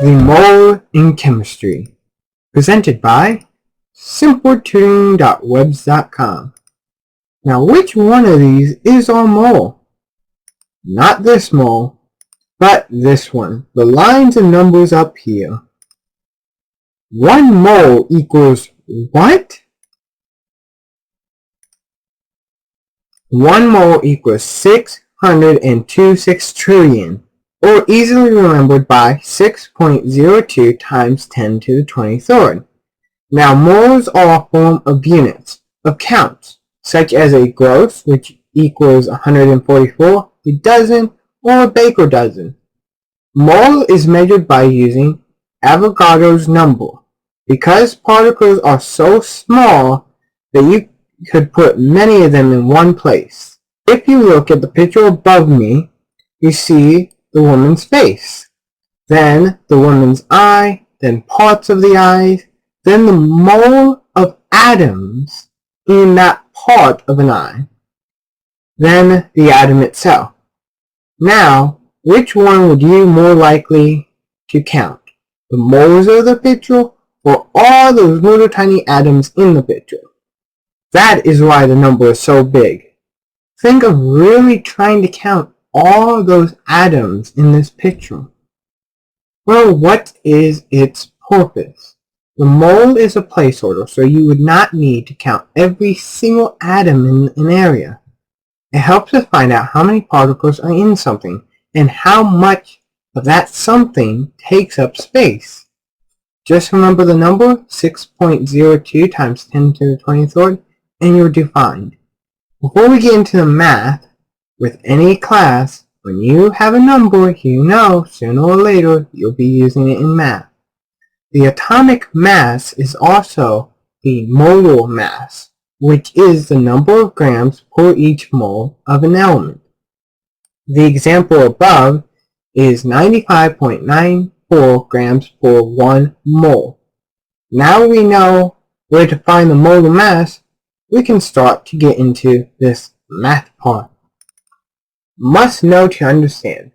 The Mole in Chemistry, presented by simpletutoring.webs.com. Now, which one of these is our mole? Not this mole, but this one. The lines and numbers up here. 1 mole equals what? 1 mole equals 626 trillion, or easily remembered by 6.02 times 10 to the 23rd. Now, moles are a form of units, of counts, such as a gross, which equals 144, a dozen, or a baker dozen. Mole is measured by using Avogadro's number, because particles are so small that you could put many of them in one place. If you look at the picture above me, you see the woman's face, then the woman's eye, then parts of the eyes, then the mole of atoms in that part of an eye, then the atom itself. Now, which one would you more likely to count? The moles of the picture or all those little tiny atoms in the picture? That is why the number is so big. Think of really trying to count all those atoms in this picture. Well, what is its purpose? The mole is a placeholder, so you would not need to count every single atom in an area. It helps us find out how many particles are in something and how much of that something takes up space. Just remember the number 6.02 times 10 to the 23rd and you're defined. Before we get into the math, with any class, when you have a number, you know sooner or later you'll be using it in math. The atomic mass is also the molar mass, which is the number of grams per each mole of an element. The example above is 95.94 grams per 1 mole. Now we know where to find the molar mass, we can start to get into this math part. Must know to understand.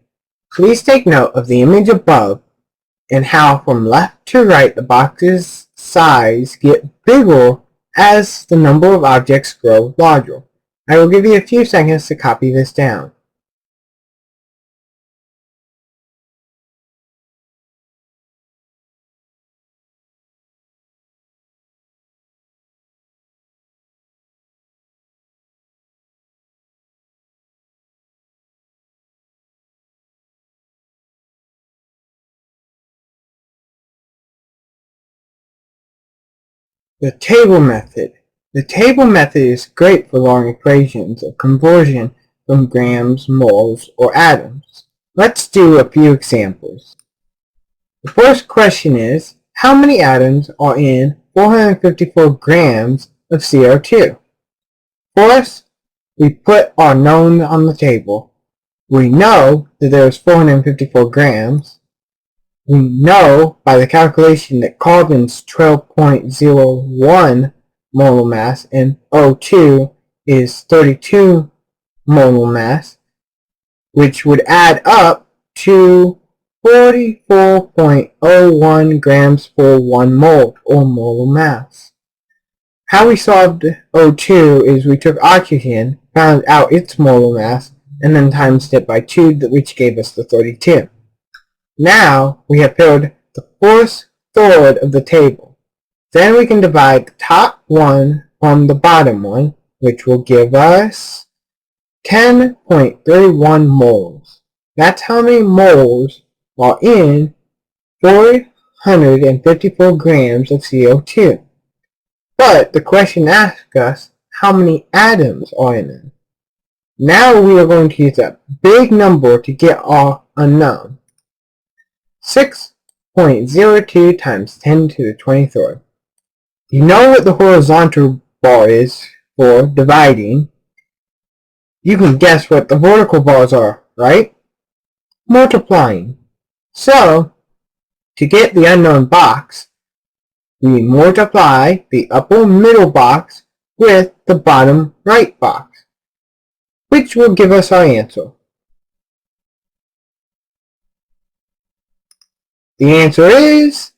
Please take note of the image above and how from left to right the box's size get bigger as the number of objects grow larger. I will give you a few seconds to copy this down. The table method. The table method is great for long equations of conversion from grams, moles, or atoms. Let's do a few examples. The first question is, how many atoms are in 454 grams of CO2? First, we put our knowns on the table. We know that there is 454 grams. We know by the calculation that carbon's 12.01 molar mass and O2 is 32 molar mass, which would add up to 44.01 grams per 1 mole, or molar mass. How we solved O2 is we took oxygen, found out its molar mass, and then times it by 2, which gave us the 32. Now we have filled the first third of the table. Then we can divide the top one from the bottom one, which will give us 10.31 moles. That's how many moles are in 454 grams of CO2. But the question asks us how many atoms are in it. Now we are going to use a big number to get our unknown. 6.02 times 10 to the 23rd. You know what the horizontal bar is for dividing. You can guess what the vertical bars are, right? Multiplying. So, to get the unknown box, we multiply the upper middle box with the bottom right box, which will give us our answer. The answer is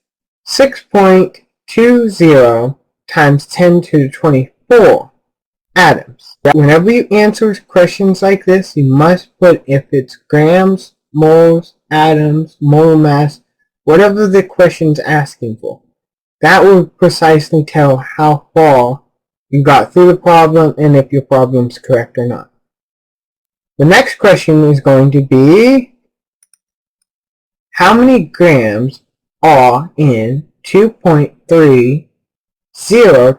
6.20 times 10 to the 24 atoms. Whenever you answer questions like this, you must put if it's grams, moles, atoms, molar mass, whatever the question's asking for. That will precisely tell how far you got through the problem and if your problem's correct or not. The next question is going to be, how many grams are in 2.30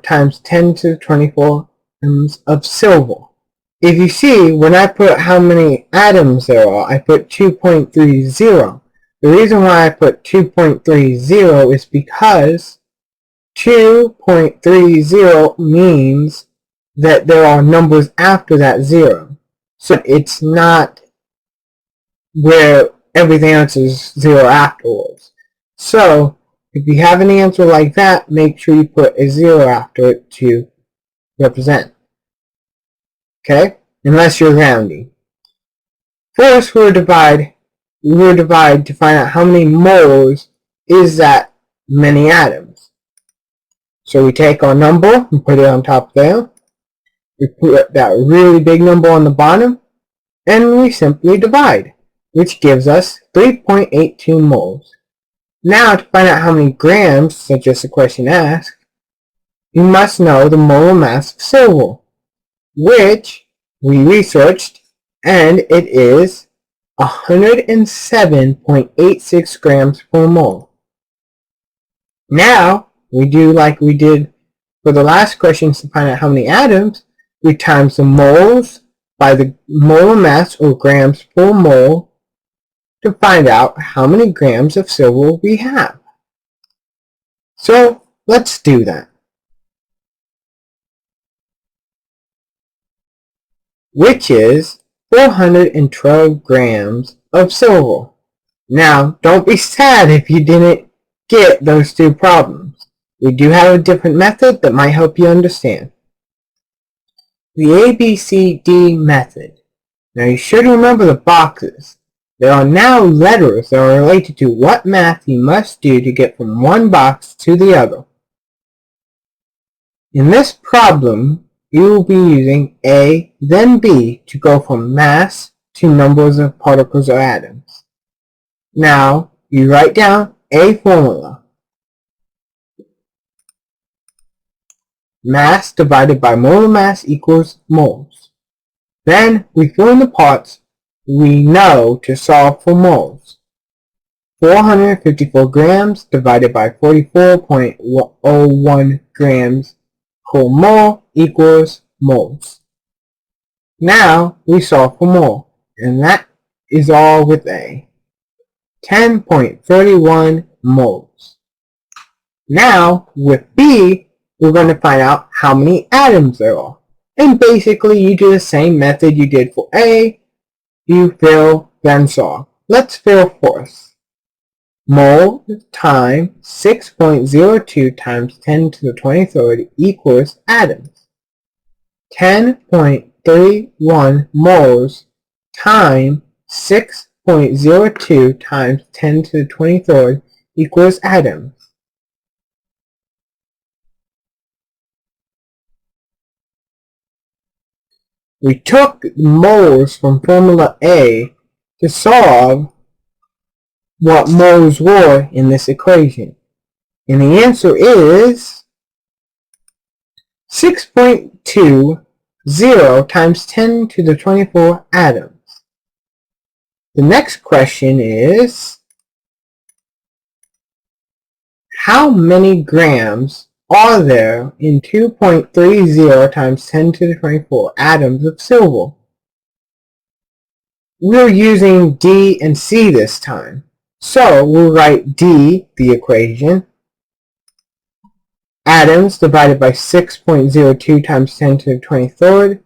times 10 to the 24 atoms of silver? If you see, when I put how many atoms there are, I put 2.30. The reason why I put 2.30 is because 2.30 means that there are numbers after that zero. So it's not where everything else is zero afterwards. So if you have an answer like that, make sure you put a zero after it to represent. Okay? Unless you're rounding. First, we'll divide to find out how many moles is that many atoms. So we take our number and put it on top there. We put that really big number on the bottom, and we simply divide, which gives us 3.82 moles. Now, to find out how many grams, such as the question asks, you must know the molar mass of silver, which we researched, and it is 107.86 grams per mole. Now, we do like we did for the last questions to find out how many atoms. We times the moles by the molar mass, or grams per mole, to find out how many grams of silver we have. So let's do that. Which is 412 grams of silver. Now, don't be sad if you didn't get those two problems. We do have a different method that might help you understand. The ABCD method. Now you should remember the boxes. There are now letters that are related to what math you must do to get from one box to the other. In this problem, you will be using A, then B to go from mass to numbers of particles or atoms. Now, you write down a formula. Mass divided by molar mass equals moles. Then we fill in the parts we know to solve for moles. 454 grams divided by 44.01 grams per mole equals moles. Now we solve for mole, and that is all with A. 10.31 moles. Now with B, we're going to find out how many atoms there are. And basically you do the same method you did for A. You fill, then solve. Let's fill first. Mole times 6.02 times 10 to the 23rd equals atoms. 10.31 moles times 6.02 times 10 to the 23rd equals atoms. We took moles from formula A to solve what moles were in this equation. And the answer is 6.20 times 10 to the 24 atoms. The next question is, how many grams are there in 2.30 times 10 to the 24 atoms of silver? We're using D and C this time. So we'll write D, the equation, atoms divided by 6.02 times 10 to the 23rd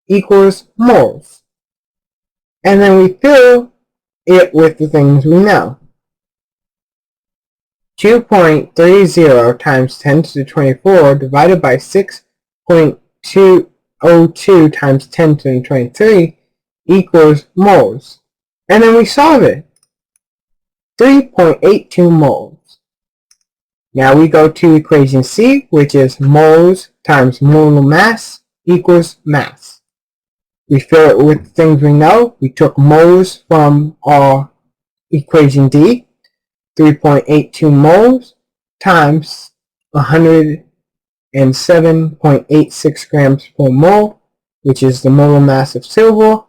equals moles. And then we fill it with the things we know. 2.30 times 10 to the 24 divided by 6.202 times 10 to the 23 equals moles. And then we solve it. 3.82 moles. Now we go to equation C, which is moles times molar mass equals mass. We fill it with things we know. We took moles from our equation D, 3.82 moles times 107.86 grams per mole, which is the molar mass of silver,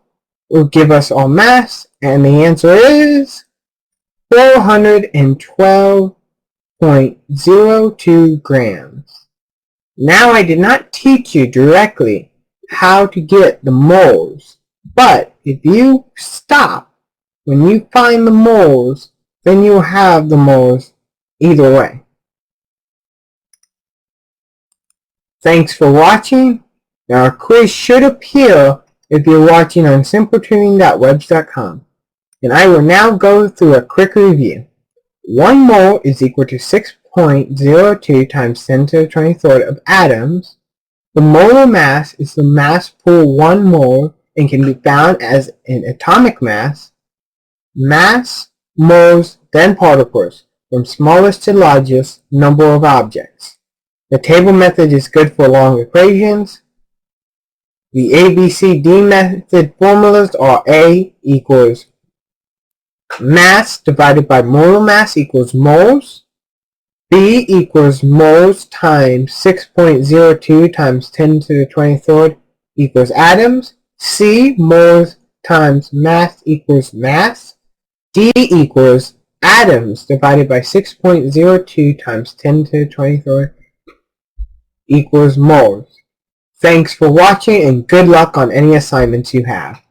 will give us our mass, and the answer is 412.02 grams. Now I did not teach you directly how to get the moles, but if you stop when you find the moles, then you'll have the moles either way. Thanks for watching. Now a quiz should appear if you're watching on simpletutoring.webs.com. And I will now go through a quick review. 1 mole is equal to 6.02 times 10 to the 23rd of atoms. The molar mass is the mass per 1 mole and can be found as an atomic mass. Mass, moles, then particles, from smallest to largest number of objects. The table method is good for long equations. The ABCD method formulas are A equals mass divided by molar mass equals moles. B equals moles times 6.02 times 10 to the 23rd equals atoms. C, moles times mass equals mass. D equals atoms divided by 6.02 times 10 to the 23rd equals moles. Thanks for watching and good luck on any assignments you have.